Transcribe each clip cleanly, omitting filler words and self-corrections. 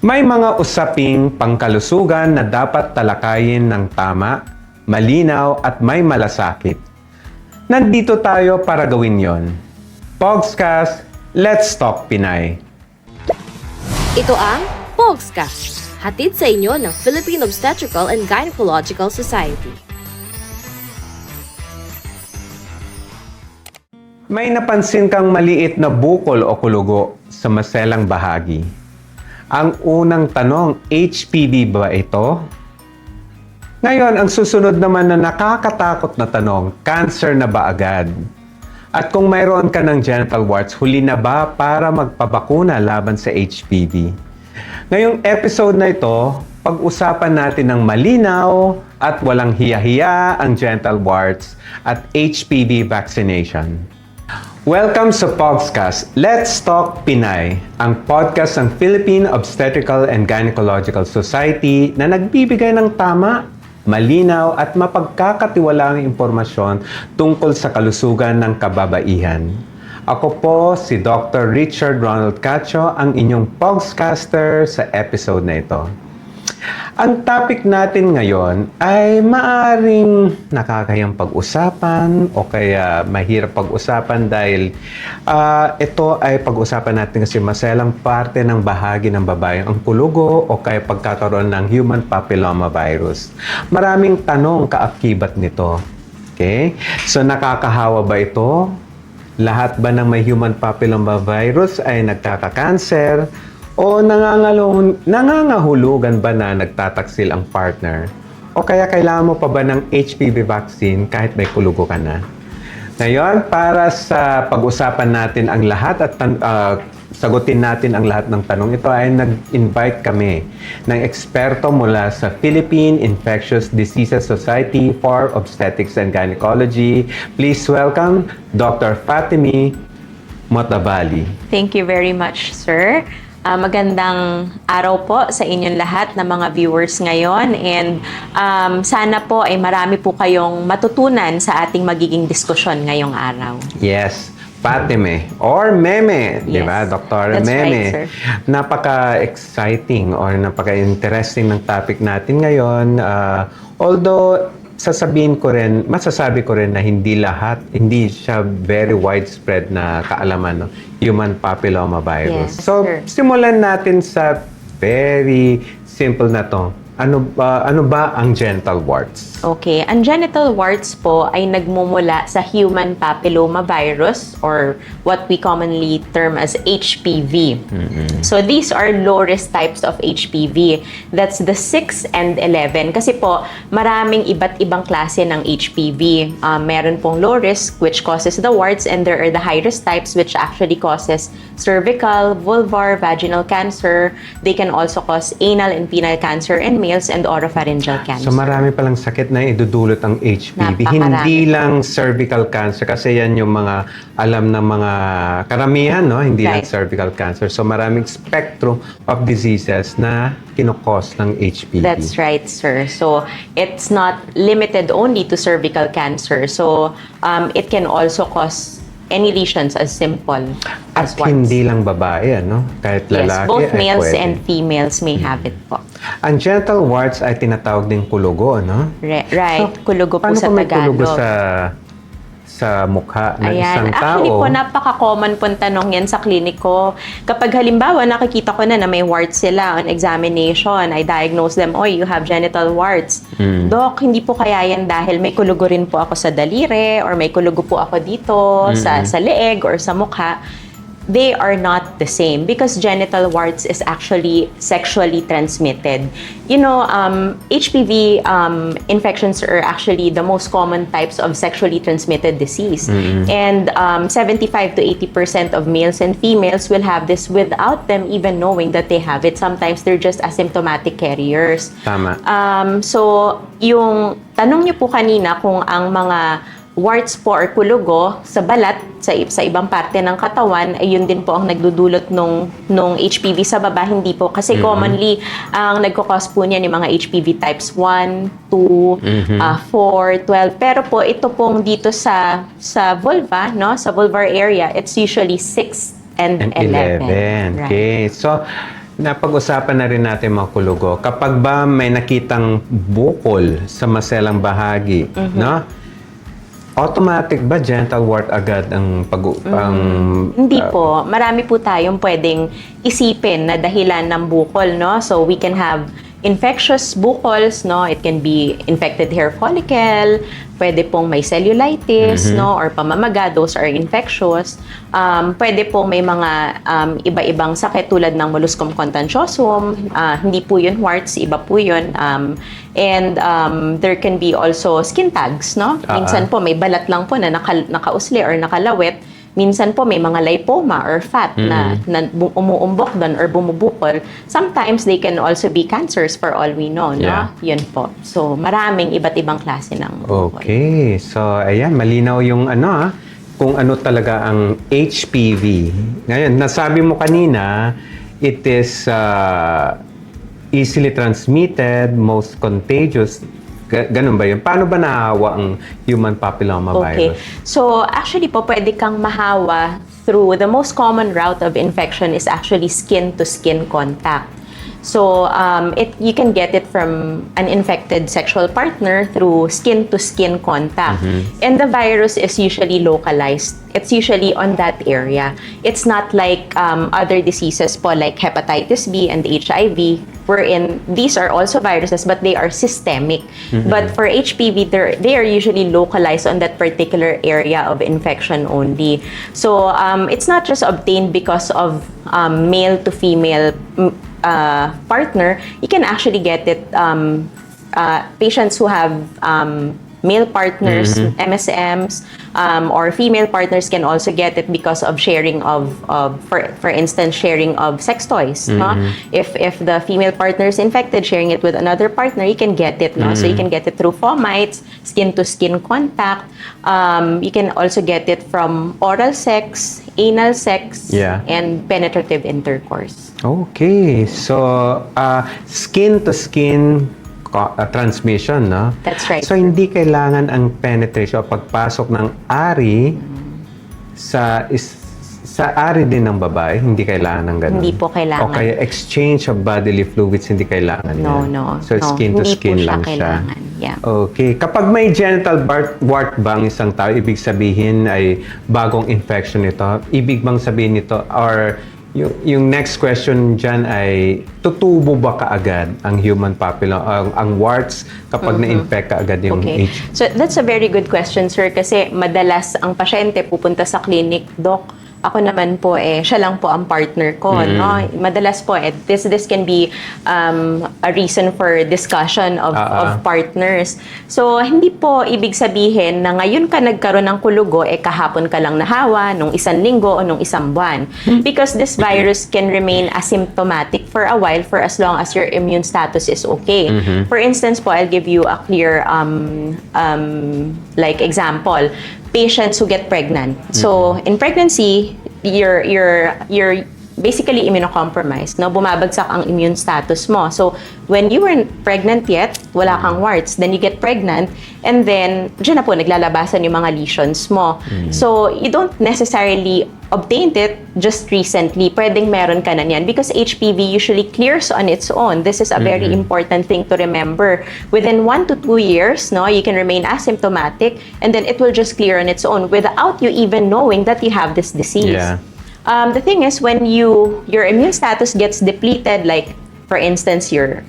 May mga usaping pangkalusugan na dapat talakayin ng tama, malinaw at may malasakit. Nandito tayo para gawin yon. Pogscast, Let's Talk Pinay. Ito ang Pogscast, hatid sa inyo ng Philippine Obstetrical and Gynecological Society. May napansin kang maliit na bukol o kulugo sa maselang bahagi. Ang unang tanong, HPV ba ito? Ngayon, ang susunod naman na nakakatakot na tanong, cancer na ba agad? At kung mayroon ka ng genital warts, huli na ba para magpabakuna laban sa HPV? Ngayong episode na ito, pag-usapan natin ng malinaw at walang hiya-hiya ang genital warts at HPV vaccination. Welcome sa Pogscast, Let's Talk Pinay, ang podcast ng Philippine Obstetrical and Gynecological Society na nagbibigay ng tama, malinaw at mapagkakatiwalaang impormasyon tungkol sa kalusugan ng kababaihan. Ako po si Dr. Richard Ronald Cacho, ang inyong Pogscaster sa episode na ito. Ang topic natin ngayon ay maaring nakakayang pag-usapan o kaya mahirap pag-usapan dahil ito ay pag-usapan natin kasi maselang parte ng bahagi ng babae ang kulugo o kaya pagkakaroon ng human papilloma virus. Maraming tanong kaakibat nito. Okay? So nakakahawa ba ito? Lahat ba ng may human papilloma virus ay nagkaka-cancer? O nangangahulugan ba na nagtataksil ang partner? O kaya kailangan mo pa ba ng HPV vaccine kahit may kulugo ka na? Ngayon, para sa pag-usapan natin ang lahat at sagutin natin ang lahat ng tanong, ito ay nag-invite kami ng eksperto mula sa Philippine Infectious Diseases Society for Obstetrics and Gynecology. Please welcome Dr. Fatimi Motabali. Thank you very much, sir. Magandang araw po sa inyong lahat na mga viewers ngayon and sana po ay marami po kayong matutunan sa ating magiging diskusyon ngayong araw. Yes, Fatime or Meme, yes. Di ba, Dr. That's Meme? right, sir. Napaka-exciting or napaka-interesting ng topic natin ngayon. Although masasabi ko rin na hindi siya very widespread na kaalaman, no? Human papilloma virus. Yes, so, sir. Simulan natin sa very simple na to. Ano ba ang genital warts? Okay, ang genital warts po ay nagmumula sa human papilloma virus or what we commonly term as HPV. Mm-hmm. So these are low-risk types of HPV. That's the 6 and 11. Kasi po, maraming iba't ibang klase ng HPV. Meron pong low risk which causes the warts and there are the high-risk types which actually causes cervical, vulvar, vaginal cancer. They can also cause anal and penile cancer in males and oropharyngeal cancer. So marami palang sakit na idudulot ang HPV. Napakarami. Hindi lang cervical cancer kasi yan yung mga alam ng mga karamihan, no? Hindi lang Right. cervical cancer. So maraming spectrum of diseases na kinukos ng HPV. That's right, sir. So it's not limited only to cervical cancer. So it can also cause any lesions as simple At as warts. hindi lang babae, ano? Kahit Yes, lalaki both ay males pwede. and females may have it po. Ang genital warts ay tinatawag din kulugo, no? Right, kulugo po Paano sa kung may kulugo Tagalog. sa mukha ng isang Ayan. tao? Actually po, napaka-common pong tanong yan sa kliniko. Kapag halimbawa, nakikita ko na may warts sila on examination, I diagnose them, you have genital warts. Dok, hindi po kaya yan dahil may kulugo rin po ako sa daliri or may kulugo po ako dito sa leeg or sa mukha. They are not the same because genital warts is actually sexually transmitted. You know, HPV infections are actually the most common types of sexually transmitted disease. And 75 to 80% of males and females will have this without them even knowing that they have it. Sometimes they're just asymptomatic carriers. Tama. So, yung tanong niyo po kanina kung ang mga warts po or kulugo sa balat, sa ibang parte ng katawan, ay yun din po ang nagdudulot nung HPV sa baba. Hindi po. Kasi commonly, ang nagkakos po niyan yung mga HPV types 1, 2, 4, 12. Pero po, ito pong dito sa vulva, no? Sa vulvar area, it's usually 6 and 11. Right. Okay. So, napag-usapan na rin natin mga kulugo. Kapag ba may nakitang bukol sa maselang bahagi, no? Automatic ba genital wart agad ang Hindi po. Marami po tayong pwedeng isipin na dahilan ng bukol, no? So, we can have infectious bukols, no? It can be infected hair follicle, pwede pong may cellulitis, no? Or pamamaga, those are infectious. Pwede pong may mga iba-ibang sakit tulad ng molluscum contagiosum. Hindi po yun warts, iba po yun. And there can be also skin tags, no? Minsan po may balat lang po na nakausli or nakalawit. Minsan po may mga lipoma or fat na umuumbok doon or bumubukol. Sometimes they can also be cancers for all we know, no? Yeah. Yun po. So, maraming iba't ibang klase ng bukol. Okay. So, ayan, malinaw yung kung ano talaga ang HPV. Ngayon, nasabi mo kanina, it is easily transmitted, most contagious. Ganun ba yun? Paano ba nahawa ang human papilloma virus? So, actually po, pwede kang mahawa through the most common route of infection is actually skin-to-skin contact. So, you can get it from an infected sexual partner through skin-to-skin contact. And the virus is usually localized. It's usually on that area. It's not like other diseases po like hepatitis B and HIV, wherein these are also viruses, but they are systemic. But for HPV, they are usually localized on that particular area of infection only. So, it's not just obtained because of male to female partner. You can actually get it patients who have male partners, MSMs, or female partners can also get it because of sharing of for instance, sharing of sex toys. No? If the female partner is infected, sharing it with another partner, you can get it. No? So you can get it through fomites, skin-to-skin contact. You can also get it from oral sex, anal sex, and penetrative intercourse. Okay. So, skin-to-skin transmission, no? That's right. So, hindi kailangan ang penetration o pagpasok ng ari sa ari din ng babae, hindi kailangan ng ganun. Hindi po kailangan. O kaya exchange of bodily fluids, hindi kailangan yan. No. So, skin to skin hindi po lang siya. Kailangan. Yeah. Okay. Kapag may genital wart ba ang isang tao, ibig sabihin ay bagong infection ito? Ibig bang sabihin nito or yung next question dyan ay, tutubo ba kaagad ang human papilloma, ang warts kapag na-infect kaagad yung So, that's a very good question, sir, kasi madalas ang pasyente pupunta sa clinic, Doc, ako naman po siya lang po ang partner ko, no? Madalas po this can be a reason for discussion of partners. So hindi po ibig sabihin na ngayon ka nagkaroon ng kulugo kahapon ka lang nahawa nung isang linggo o nung isang buwan. Because this virus can remain asymptomatic for a while for as long as your immune status is okay. For instance po, I'll give you a clear like example. Patients who get pregnant. So, in pregnancy, you're basically immunocompromised, no? Bumabagsak ang immune status mo. So, when you weren't pregnant yet, wala kang warts, then you get pregnant, and then, dyan na po, naglalabasan yung mga lesions mo. So, you don't necessarily obtain it just recently. Pwedeng meron ka na niyan because HPV usually clears on its own. This is a very important thing to remember. Within 1 to 2 years, no, you can remain asymptomatic, and then it will just clear on its own without you even knowing that you have this disease. Yeah. The thing is, when your immune status gets depleted, like for instance, you're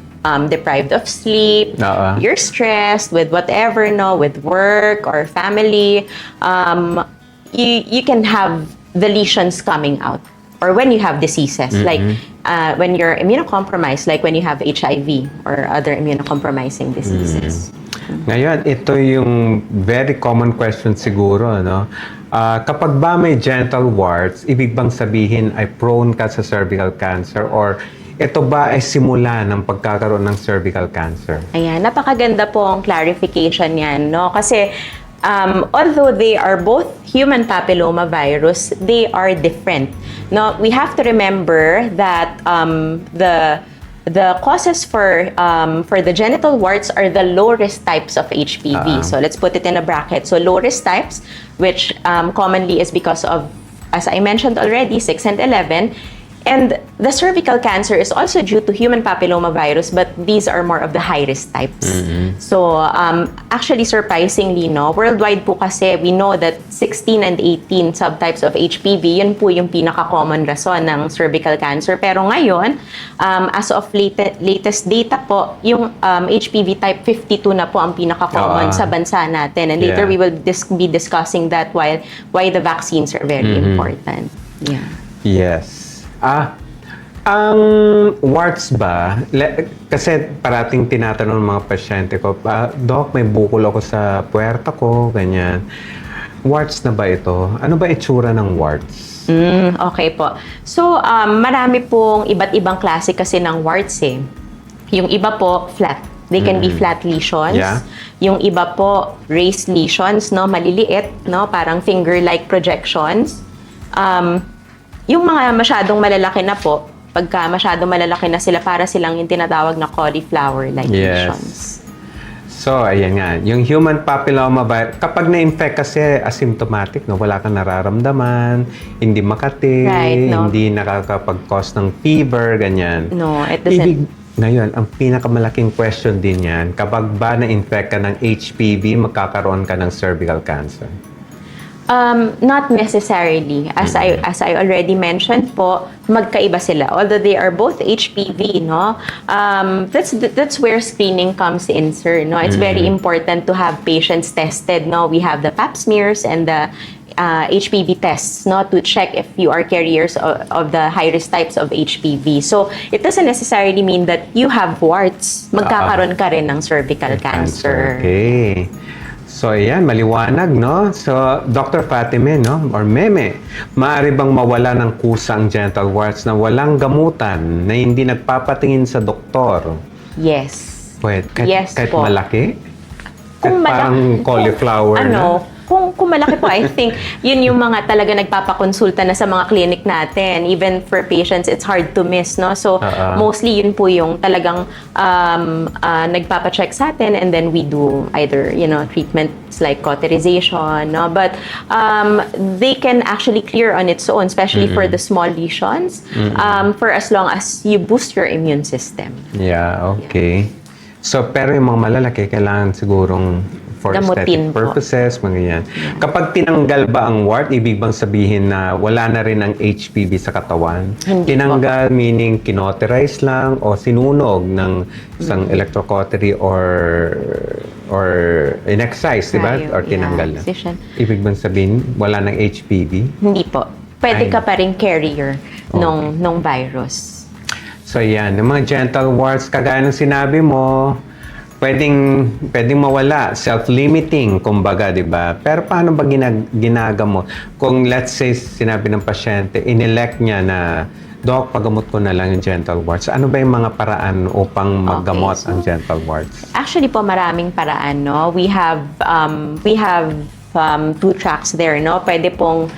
deprived of sleep, you're stressed with whatever, no, with work or family, you can have the lesions coming out. Or when you have diseases, like when you're immunocompromised, like when you have HIV or other immunocompromising diseases. Ngayon, ito yung very common question siguro, no? Kapag ba may genital warts, ibig bang sabihin ay prone ka sa cervical cancer or ito ba ay simula ng pagkakaroon ng cervical cancer? Ayan, napakaganda po ang clarification yan, no? Kasi although they are both human papilloma virus, they are different. No, we have to remember that the causes for the genital warts are the low-risk types of HPV. So let's put it in a bracket. So low-risk types, which commonly is because of, as I mentioned already, 6 and 11, And the cervical cancer is also due to human papillomavirus, but these are more of the high-risk types. So, actually, surprisingly, no, worldwide po kasi, we know that 16 and 18 subtypes of HPV, yun po yung pinaka-common rason ng cervical cancer. Pero ngayon, as of latest data po, yung HPV type 52 na po ang pinaka-common sa bansa natin. And later, we will be discussing that why the vaccines are very important. Yeah. Yes. Ang warts ba, kasi parating tinatanong ng mga pasyente ko, Doc, may bukol ako sa puwerta ko, ganyan. Warts na ba ito? Ano ba itsura ng warts? Okay po. So, marami pong iba't ibang klase kasi ng warts eh. Yung iba po, flat. They can be flat lesions. Yeah. Yung iba po, raised lesions, no, maliliit, no, parang finger-like projections. Yung mga masyadong malalaki na po, pagka masyadong malalaki na sila, para silang yung tinatawag na cauliflower-like lesions. So, ayan nga. Yung human papillomavirus, kapag na-infect kasi asymptomatic, no, wala kang nararamdaman, hindi makati, hindi nakakapag-cause ng fever, ganyan. No, it doesn't. Ngayon, ang pinakamalaking question din yan, kapag ba na-infect ka ng HPV, magkakaroon ka ng cervical cancer? Not necessarily. As I already mentioned po, magkaiba sila. Although they are both HPV, no? That's where screening comes in, sir. No, it's very important to have patients tested. No, we have the Pap smears and the HPV tests, no, to check if you are carriers of the high-risk types of HPV. So it doesn't necessarily mean that you have warts. Magkakaroon ka rin ng cervical cancer. Okay. So, ayan, maliwanag, no? So, Dr. Fatime, no? Or Meme, maaari bang mawala ng kusa ang genital warts na walang gamutan, na hindi nagpapatingin sa doktor? Yes. Pwede. Yes kahit po. malaki? Kung parang cauliflower na? Kung malaki po, I think yun yung mga talaga nagpapakonsulta na sa mga clinic natin. Even for patients, it's hard to miss, no? So, mostly yun po yung talagang nagpapacheck sa atin, and then we do either, treatments like cauterization, no? But they can actually clear on its own, especially for the small lesions, for as long as you boost your immune system. Yeah, okay. So, pero yung mga malalaki, kailangan sigurong for aesthetic purposes, mga yan. Kapag tinanggal ba ang wart, ibig bang sabihin na wala na rin ang HPV sa katawan? Hindi tinanggal, meaning kinoterize lang o sinunog ng isang electrocautery or in-excise, di ba? Or tinanggal na. Ibig bang sabihin, wala ng HPV? Hindi po. Pwede ka pa rin carrier nung virus. So, yan. Yung mga genital warts, kagaya ng sinabi mo, pwedeng mawala, self-limiting, kumbaga, di ba? Pero paano ba ginagamot? Kung let's say, sinabi ng pasyente, inelect niya na, Doc, paggamot ko na lang yung genital warts. Ano ba yung mga paraan upang maggamot ang genital warts? Actually po, maraming paraan, no? We have two tracks there, no? Pwede pong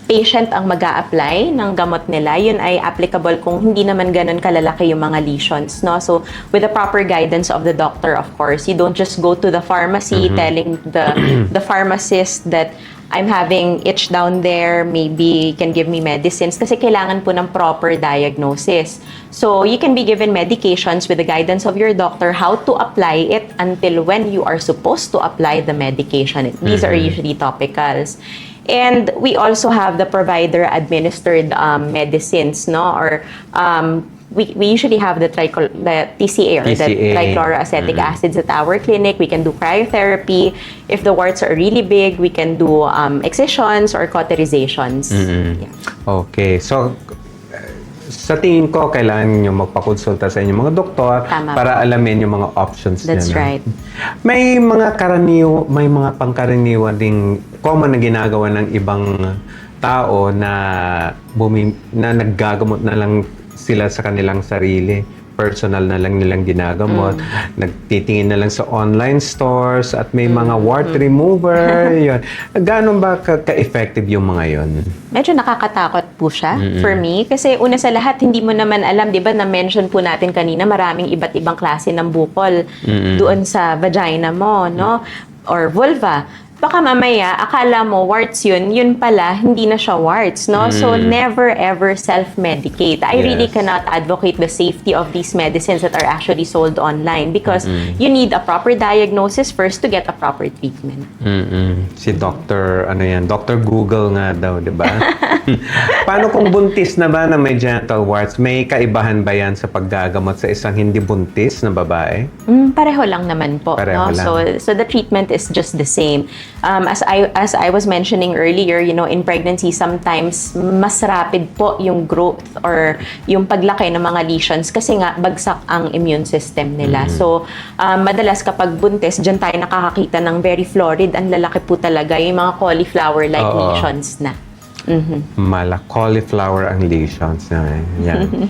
patient ang mag-a-apply ng gamot nila. Yun ay applicable kung hindi naman ganun kalalaki yung mga lesions, no? So, with the proper guidance of the doctor, of course, you don't just go to the pharmacy telling the pharmacist that I'm having itch down there, maybe can give me medicines, kasi kailangan po ng proper diagnosis. So, you can be given medications with the guidance of your doctor how to apply it until when you are supposed to apply the medication. These are usually topicals. And we also have the provider-administered medicines, no? Or we usually have the TCA, or the trichloroacetic acids at our clinic. We can do cryotherapy. If the warts are really big, we can do excisions or cauterizations. Yeah. Okay. So, sa tingin ko, kailangan nyo magpakonsulta sa inyong mga doktor para alamin yung mga options nyo. That's right. May mga pangkaraniwan ding common na ginagawa ng ibang tao na naggagamot na lang sila sa kanilang sarili. Personal na lang nilang ginagamot. Nagtitingin na lang sa online stores at may mga wart remover. Yun. Gaano ba ka-effective yung mga yon? Medyo nakakatakot po siya for me. Kasi una sa lahat, hindi mo naman alam, di ba, na-mention po natin kanina, maraming iba't ibang klase ng bukol doon sa vagina mo, no? Or vulva. baka mamaya, akala mo warts yun pala, hindi na siya warts, no? So, never ever self-medicate. I really Yes. cannot advocate the safety of these medicines that are actually sold online because you need a proper diagnosis first to get a proper treatment. Si Dr. Dr. Google nga daw, di ba? Paano kung buntis naman na may genital warts? May kaibahan ba yan sa paggagamot sa isang hindi buntis na babae? Pareho lang naman po. Pareho no? lang. So the treatment is just the same. As I was mentioning earlier, in pregnancy, sometimes mas rapid po yung growth or yung paglaki ng mga lesions kasi nga bagsak ang immune system nila. So madalas kapag buntis, dyan tayo nakakakita ng very florid. Ang lalaki po talaga, yung mga cauliflower-like Oo. lesions na. Cauliflower ang lesions na yan.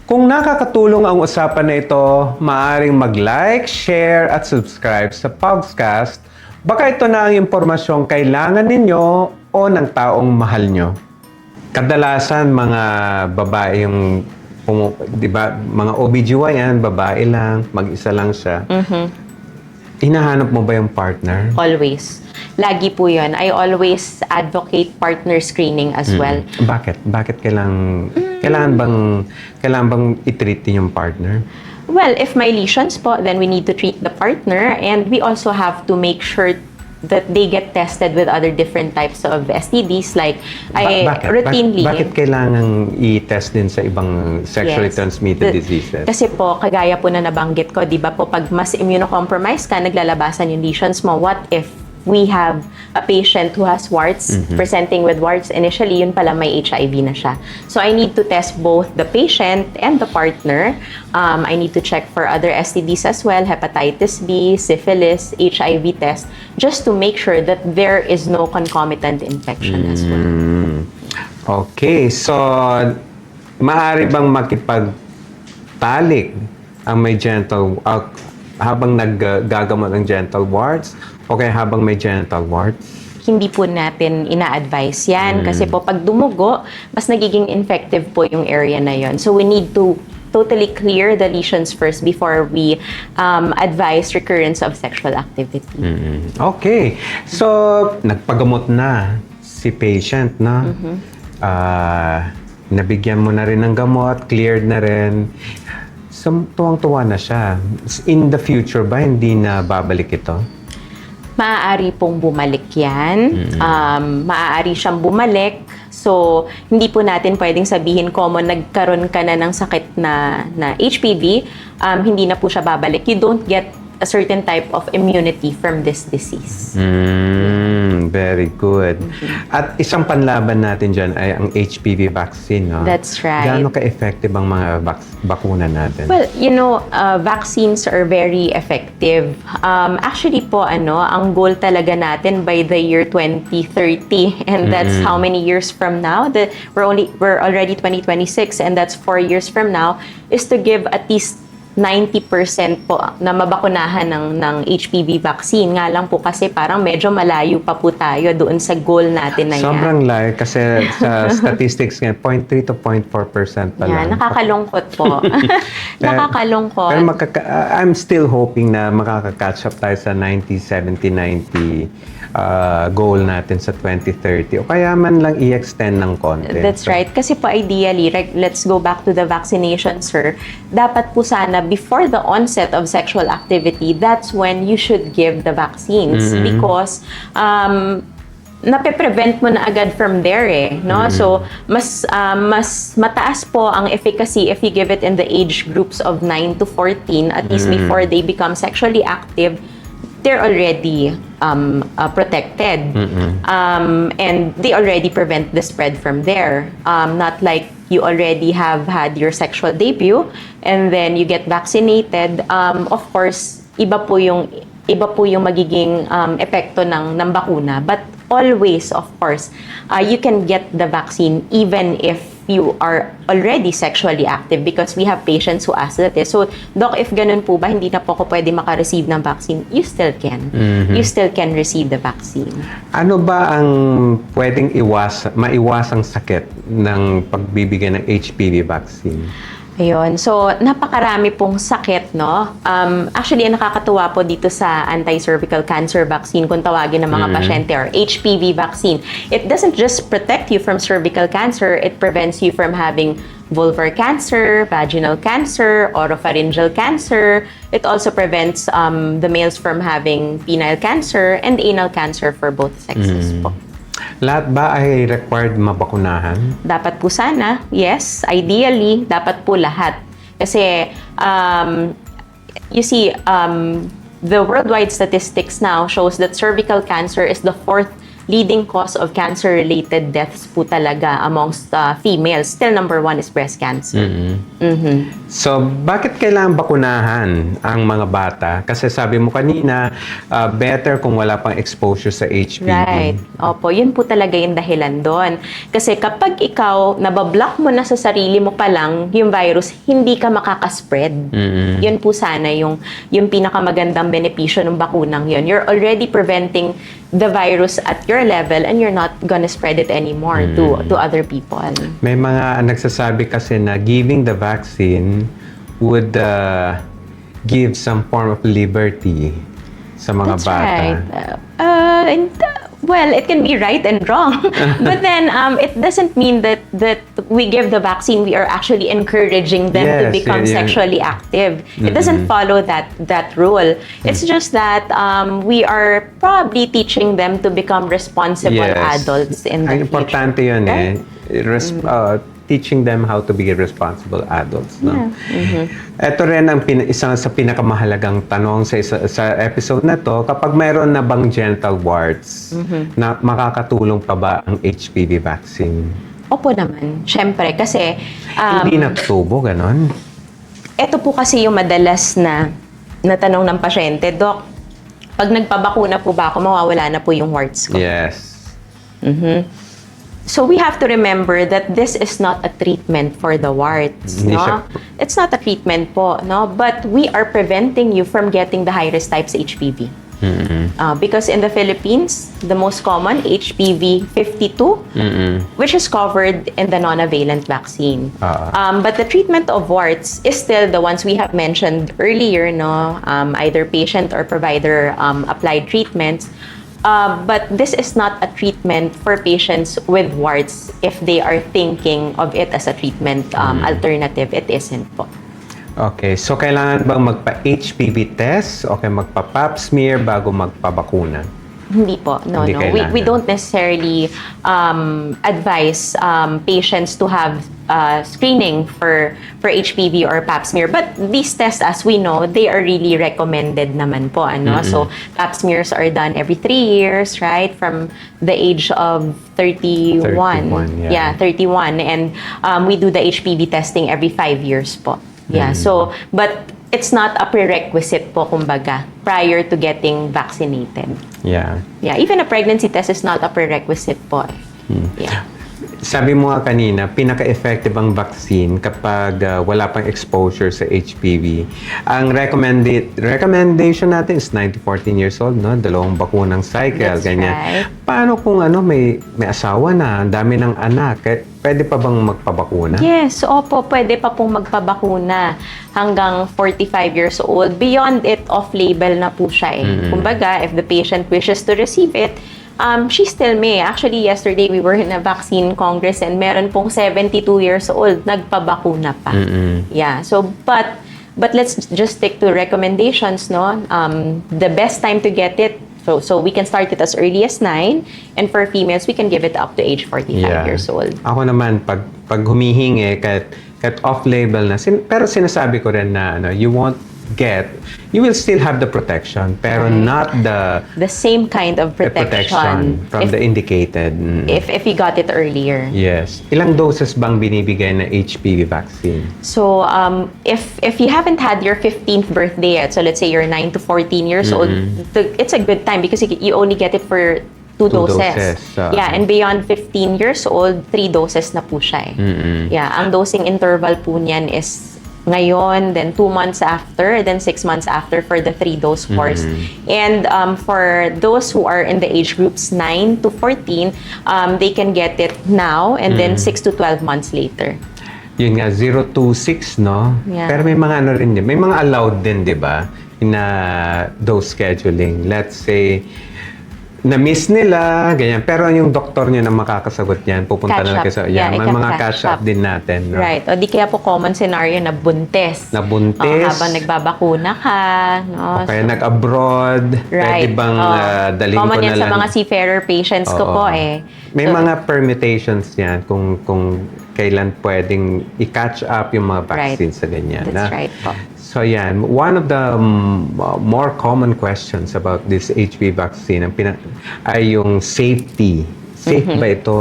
Kung nakakatulong ang usapan na ito, maaaring mag-like, share at subscribe sa Pogscast. Baka ito na ang impormasyong kailangan ninyo o ng taong mahal nyo. Kadalasan mga babae yung di ba, mga OBGYN, babae lang, mag-isa lang siya. Hinahanap mo ba yung partner? Always. Lagi po yun. I always advocate partner screening as well. Bakit? Bakit kailangan bang i-treat din yung partner? Well, if may lesions po, then we need to treat the partner and we also have to make sure that they get tested with other different types of STDs like routinely. Bakit kailangan i-test din sa ibang sexually Yes. transmitted diseases? Kasi po, kagaya po na nabanggit ko, di ba po, pag mas immunocompromised ka, naglalabasan yung lesions mo. What if we have a patient who has warts, presenting with warts initially, yun pala may HIV na siya. So I need to test both the patient and the partner. I need to check for other STDs as well, hepatitis B, syphilis, HIV test, just to make sure that there is no concomitant infection as well. Okay, so maaari bang makipagtalik ang may genital habang naggagamot ng genital warts o kaya habang may genital warts? Hindi po natin ina-advise yan kasi po pag dumugo, mas nagiging infective po yung area na yon. So we need to totally clear the lesions first before we advise recurrence of sexual activity. Okay, so nagpagamot na si patient, no? Nabigyan mo na rin ng gamot, cleared na rin. So, tuwang-tuwa na siya. In the future ba, hindi na babalik ito? Maaari pong bumalik yan. Maaari siyang bumalik. So, hindi po natin pwedeng sabihin common nagkaroon ka na ng sakit na HPV, hindi na po siya babalik. You don't get a certain type of immunity from this disease. Very good. At isang panlaban natin dyan ay ang HPV vaccine, no? That's right. Gaano ka-effective ang mga bakuna natin? Well, vaccines are very effective. Actually po, ang goal talaga natin by the year 2030, and that's how many years from now? We're already 2026, and that's 4 years from now, is to give at least 90% po na mabakunahan ng HPV vaccine. Nga lang po kasi parang medyo malayo pa po tayo doon sa goal natin na yan. Sobrang layo kasi sa statistics ngayon, 0.3 to 0.4% pa lang. Yan, nakakalungkot po. Nakakalungkot. Pero I'm still hoping na makaka-catch up tayo sa 90, 70, 90 goal natin sa 2030. O kaya man lang i-extend ng konti. That's right. Kasi po ideally, let's go back to the vaccination, sir. Dapat po sana before the onset of sexual activity, that's when you should give the vaccines because nape-prevent mo na agad from there no? So mas mataas po ang efficacy if you give it in the age groups of 9 to 14, at least before they become sexually active. They're already protected, and they already prevent the spread from there. Not like you already have had your sexual debut and then you get vaccinated. Of course, iba po yung magiging epekto ng bakuna. But always, of course, you can get the vaccine even if you are already sexually active because we have patients who ask that. So, Doc, if ganun po ba, hindi na po ako pwede makareceive ng vaccine, you still can. You still can receive the vaccine. Ano ba ang pwedeng maiwasang sakit ng pagbibigay ng HPV vaccine? Ayun. So, napakarami pong sakit, no? Actually, ang nakakatuwa po dito sa anti-cervical cancer vaccine, kung tawagin ng mga pasyente, or HPV vaccine, it doesn't just protect you from cervical cancer, it prevents you from having vulvar cancer, vaginal cancer, oropharyngeal cancer. It also prevents the males from having penile cancer and anal cancer for both sexes po. Lahat ba ay required mabakunahan? Dapat po sana, yes. Ideally, dapat po lahat. Kasi, you see, the worldwide statistics now shows that cervical cancer is the fourth leading cause of cancer-related deaths po talaga amongst females. Still, number one is breast cancer. So, bakit kailangan bakunahan ang mga bata? Kasi sabi mo kanina, better kung wala pang exposure sa HPV. Right. Opo, yun po talaga yung dahilan doon. Kasi kapag ikaw, nabablock mo na sa sarili mo pa lang yung virus, hindi ka makakaspread. Yun po sana yung pinakamagandang benepisyo ng bakunang yun. You're already preventing the virus at your level and you're not gonna spread it anymore to other people. May mga nagsasabi kasi na giving the vaccine would give some form of liberty sa mga That's bata. right. Well, it can be right and wrong. But then, it doesn't mean that we give the vaccine, we are actually encouraging them to Yes, become yeah. sexually active. It doesn't follow that rule. It's just that we are probably teaching them to become responsible adults in the Ang importante yun Right? teaching them how to be responsible adults. No? Yeah. Ito rin ang isa sa pinakamahalagang tanong sa episode na to, kapag mayroon na bang genital warts, na makakatulong pa ba ang HPV vaccine? Opo naman. Siyempre, kasi Hindi natutubo, ganon? ito po kasi yung madalas na tanong ng pasyente, Doc, pag nagpabakuna po ba ako, mawawala na po yung warts ko? Yes. So we have to remember that this is not a treatment for the warts, Hindi no? siya- It's not a treatment po, no? But we are preventing you from getting the high-risk types HPV. Because in the Philippines, the most common HPV 52, which is covered in the non-availant vaccine. But the treatment of warts is still the ones we have mentioned earlier, no? Either patient or provider applied treatments. But this is not a treatment for patients with warts if they are thinking of it as a treatment alternative. It isn't po. Okay, so kailangan bang magpa-HPV test o magpa-pap smear bago magpabakuna? Hindi po. No, Hindi no. kailangan. We don't necessarily advise patients to have screening for HPV or pap smear. But these tests, as we know, they are really recommended naman po. Ano? So, pap smears are done every 3 years, right? From the age of 31. 31, yeah. 31. And we do the HPV testing every 5 years po. Yeah, so, but it's not a prerequisite po, kumbaga, prior to getting vaccinated. Yeah. Yeah, even a pregnancy test is not a prerequisite po. Yeah. Sabi mo nga kanina, pinaka-effective ang vaccine kapag wala pang exposure sa HPV. Ang recommendation natin is 9 to 14 years old, no? 2 bakunang cycle, That's ganyan. right. Paano kung may asawa na, ang dami ng anak, pwede pa bang magpabakuna? Yes, opo, pwede pa pong magpabakuna hanggang 45 years old. Beyond it, off-label na po siya eh. Kumbaga, if the patient wishes to receive it, she still may. Actually, yesterday we were in a vaccine congress and meron pong 72 years old, nagpabakuna pa. Yeah, so, but let's just stick to recommendations, no? The best time to get it, so we can start it as early as 9, and for females, we can give it up to age 45 years old. Ako naman, pag humihingi, kahit off-label na, pero sinasabi ko rin na you will still have the protection, pero not The same kind of the protection from the indicated. if you got it earlier. Yes. Ilang doses bang binibigay na HPV vaccine? So, if you haven't had your 15th birthday yet, so let's say you're 9 to 14 years old, it's a good time because you only get it for 2 doses. Yeah, and beyond 15 years old, 3 doses na po siya eh. Yeah, ang dosing interval po niyan is ngayon, then 2 months after, then 6 months after for the 3-dose course. And for those who are in the age groups 9 to 14, they can get it now and then 6 to 12 months later. Yun nga, 0 to 6, no? Yeah. Pero may mga ano rin din. May mga allowed din, di ba? Na dose scheduling. Let's say, na-miss nila, ganyan. Pero yung doktor niya na makakasagot niyan, pupunta Catch na lang up. kayo sa... Yeah, may ika- mga catch catch up up. din natin, no? Right. O di kaya po common scenario na buntis. Nabuntis. Habang nagbabakuna ka. No? O kaya nag-abroad. Pwede bang dalhin ko Common na yan sa lang? mga seafarer patients ko Oo. po eh. May So, mga permutations yan kung kailan pwedeng i-catch up yung mga Right. vaccines sa ganyan. That's right po. So yan, one of the more common questions about this HPV vaccine ay yung safety. Safe Mm-hmm. ba ito?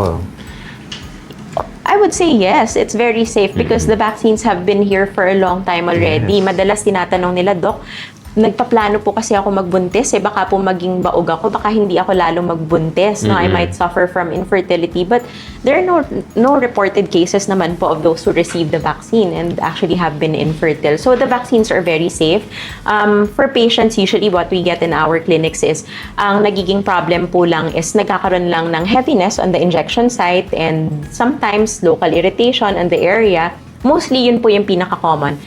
I would say yes, it's very safe because the vaccines have been here for a long time already. Yes. Madalas tinatanong nila, Dok, nagpaplano po kasi ako magbuntis eh, baka po maging baog ako, baka hindi ako lalo magbuntis, no? I might suffer from infertility, but there are no reported cases naman po of those who received the vaccine and actually have been infertile. So the vaccines are very safe. For patients, usually what we get in our clinics is, ang nagiging problem po lang is nagkakaroon lang ng heaviness on the injection site and sometimes local irritation in the area. Mostly yun po yung pinaka-common.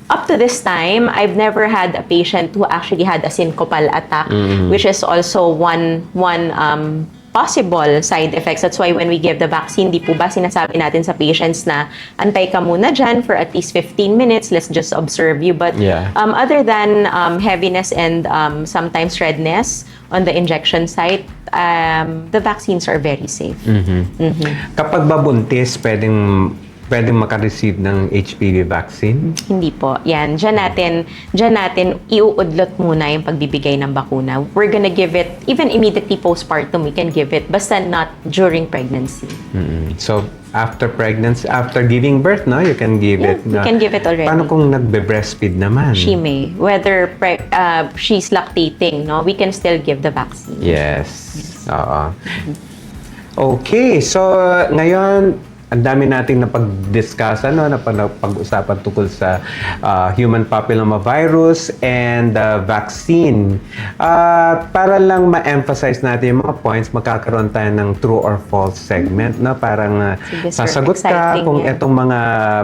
Up to this time, I've never had a patient who actually had a syncopal attack, which is also one possible side effects. That's why when we give the vaccine, di po ba sinasabi natin sa patients na antay ka muna dyan for at least 15 minutes, let's just observe you. But Yeah. other than heaviness and sometimes redness on the injection site, the vaccines are very safe. Kapag babuntis, pwedeng makareceive ng HPV vaccine? Hindi po. Yan. Diyan natin iuudlot muna yung pagbibigay ng bakuna. We're gonna give it, even immediately postpartum, we can give it, basta not during pregnancy. So, after pregnancy, after giving birth, no, you can give Yeah, it. you can give it already. Paano kung nagbe-breastfeed naman? She may. Whether she's lactating, no, we can still give the vaccine. Yes. Oo. Okay, so ngayon, ang dami nating napag-discuss, napag-usapan tungkol sa human papillomavirus and vaccine. Para lang ma-emphasize natin yung mga points, magkakaroon tayo ng true or false segment. No? Parang Sige, sir. sasagot ka Exciting kung yan. itong mga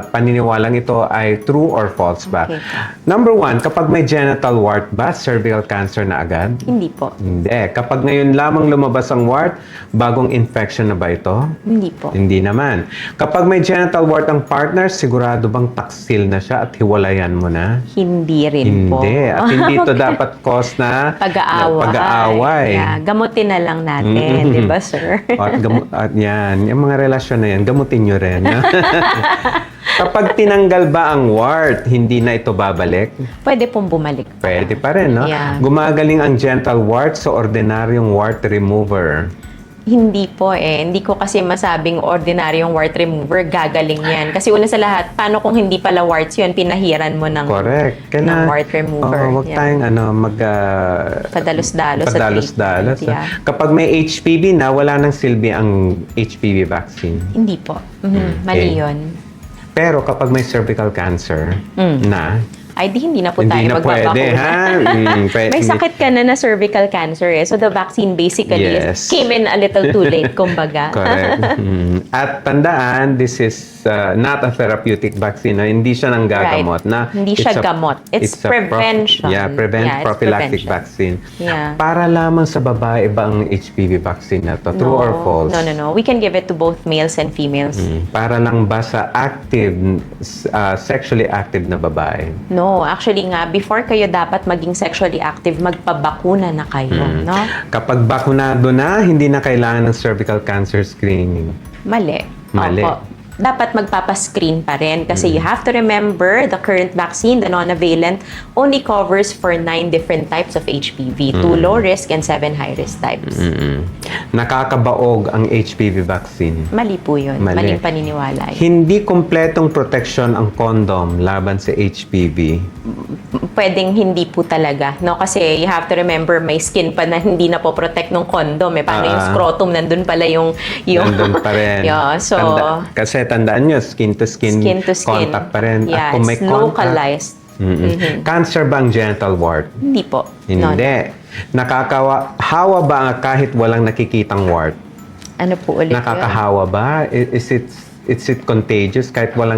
paniniwalang ito ay true or false ba. Okay. Number one, kapag may genital wart ba, cervical cancer na agad? Hindi po. Hindi. Kapag ngayon lamang lumabas ang wart, bagong infection na ba ito? Hindi po. Hindi naman. Kapag may genital wart ang partner, sigurado bang taksil na siya at hiwalayan mo na? Hindi rin po. Hindi. At hindi ito dapat cause na pag-aaway. Yeah, gamutin na lang natin, di ba, sir? At yan, yung mga relasyon na yan, gamutin nyo rin. no? Kapag tinanggal ba ang wart, hindi na ito babalik? Pwede pong bumalik. Pwede pa rin, no? Yeah. Gumagaling ang genital wart sa ordinaryong wart remover. Hindi po eh. Hindi ko kasi masabing ordinaryong wart remover, gagaling yan. Kasi una sa lahat, paano kung hindi pala warts yun, pinahiran mo ng, Correct. ng wart remover. Huwag Yeah. tayong Padalos-dalos sa padalos-dalos. treatment, yeah. Kapag may HPV na, wala nang silbi ang HPV vaccine. Hindi po. Mali yun. Pero kapag may cervical cancer na, Ay, hindi na po hindi tayo na pwede, ha? May sakit ka na cervical cancer eh. So the vaccine basically Yes. came in a little too late, kumbaga. Correct. At tandaan, this is not a therapeutic vaccine. Hindi siya nang gagamot. Right. Hindi siya gamot. It's prevention. It's Yeah, it's prophylactic prevention. vaccine. Yeah. Para lamang sa babae ba ang HPV vaccine na to? True or false? No. We can give it to both males and females. Para lang ba sa active, sexually active na babae? No, actually nga, before kayo dapat maging sexually active, magpabakuna na kayo, no? Kapag bakunado na, hindi na kailangan ng cervical cancer screening. Mali. Mali. Opo. Dapat magpapascreen pa rin kasi you have to remember the current vaccine, the non-availant, only covers for 9 different types of HPV, 2 low risk and 7 high risk types. Nakakabaog ang HPV vaccine. Mali po yun. Mali. Maling paniniwala yun. Hindi kumpletong protection ang condom laban sa HPV. Pwedeng hindi po talaga, no? Kasi you have to remember may skin pa na hindi na po protect ng condom. Paano yung scrotum? Nandun pala yung Nandun pa rin. Yeah, so kasi tandaan nyo, skin to skin contact pa rin. Yeah, At kung may it's localized. Cancer ba ang genital wart? Hindi po. No. Hindi. Nakakahawa ba kahit walang nakikitang wart? Ano po ulit yun? Nakakahawa ba? Is it is it contagious kahit wala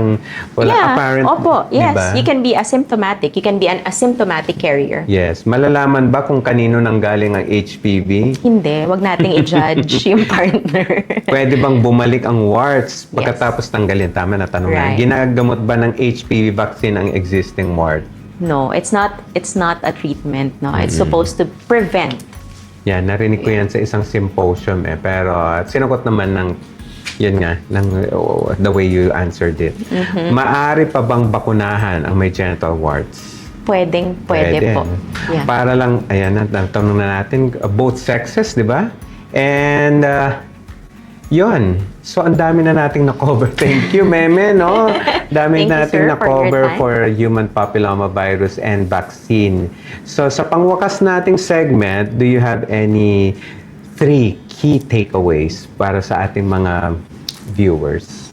Yeah, apparent, opo, yes. diba? You can be asymptomatic. You can be an asymptomatic carrier. Yes. Malalaman ba kung kanino nang galing ang HPV? Hindi, wag nating i-judge yung partner. Pwede bang bumalik ang warts pagkatapos tanggalin? Tama na tanong na. Right. Ginagamot ba ng HPV vaccine ang existing wart? No, it's not a treatment, no. It's supposed to prevent. Yan, narinig ko yan sa isang symposium pero sinagot naman ng yun nga, the way you answered it. Maari pa bang bakunahan ang may genital warts? Pwede po. Yeah. Para lang, ayan, tanong na natin, both sexes, di ba? And, yun. So, ang dami na nating na-cover. Thank you, Meme, no? Dami Thank you, nating sir, na-cover for your for human papillomavirus and vaccine. So, sa pangwakas nating segment, do you have any 3 key takeaways para sa ating mga viewers?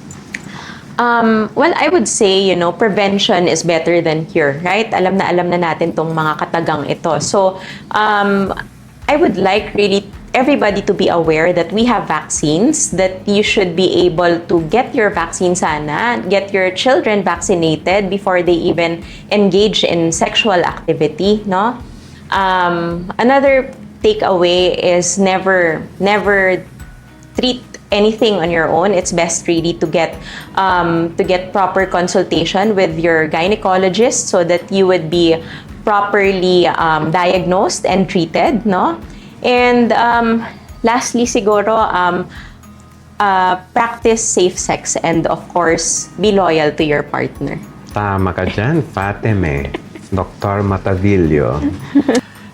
Well, I would say, prevention is better than cure, right? Alam na natin tong mga katagang ito. So, I would like really everybody to be aware that we have vaccines, that you should be able to get your vaccine sana, get your children vaccinated before they even engage in sexual activity, no? Another takeaway is never treat anything on your own. It's best really to get proper consultation with your gynecologist so that you would be properly diagnosed and treated, no? And lastly, siguro, practice safe sex and of course, be loyal to your partner. Tama ka dyan, Fateme. Dr. Matavillo.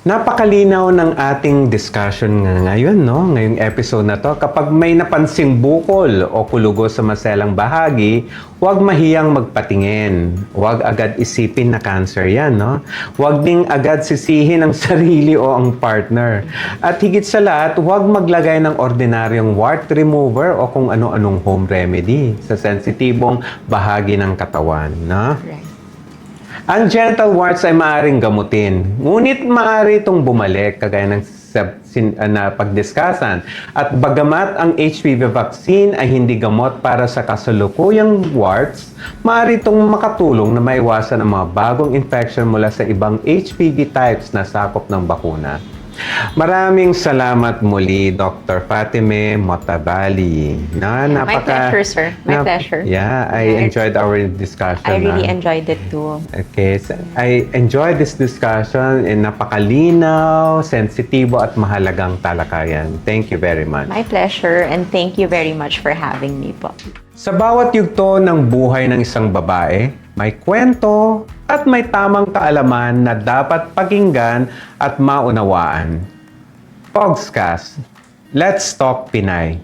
Napakalinaw ng ating discussion ngayon, no? Ngayong episode na to. Kapag may napansing bukol o kulugo sa maselang bahagi, huwag mahiyang magpatingin. Huwag agad isipin na cancer yan, no? Huwag ding agad sisihin ang sarili o ang partner. At higit sa lahat, huwag maglagay ng ordinaryong wart remover o kung ano-anong home remedy sa sensitibong bahagi ng katawan, no? Right. Ang genital warts ay maaaring gamutin, ngunit maaari itong bumalik kagaya ng na pagdiskasan. At bagamat ang HPV vaccine ay hindi gamot para sa kasalukuyang warts, maaari itong makatulong na maiwasan ang mga bagong infection mula sa ibang HPV types na sakop ng bakuna. Maraming salamat muli, Dr. Fatime Motabali. My pleasure, sir. My pleasure. Yeah, I enjoyed our discussion. I really enjoyed it too. Okay, so I enjoyed this discussion and napakalinaw, sensitibo at mahalagang talakayan. Thank you very much. My pleasure, and thank you very much for having me po. Sa bawat yugto ng buhay ng isang babae, may kwento at may tamang kaalaman na dapat pakinggan at maunawaan. Pogscast, Let's Talk Pinay.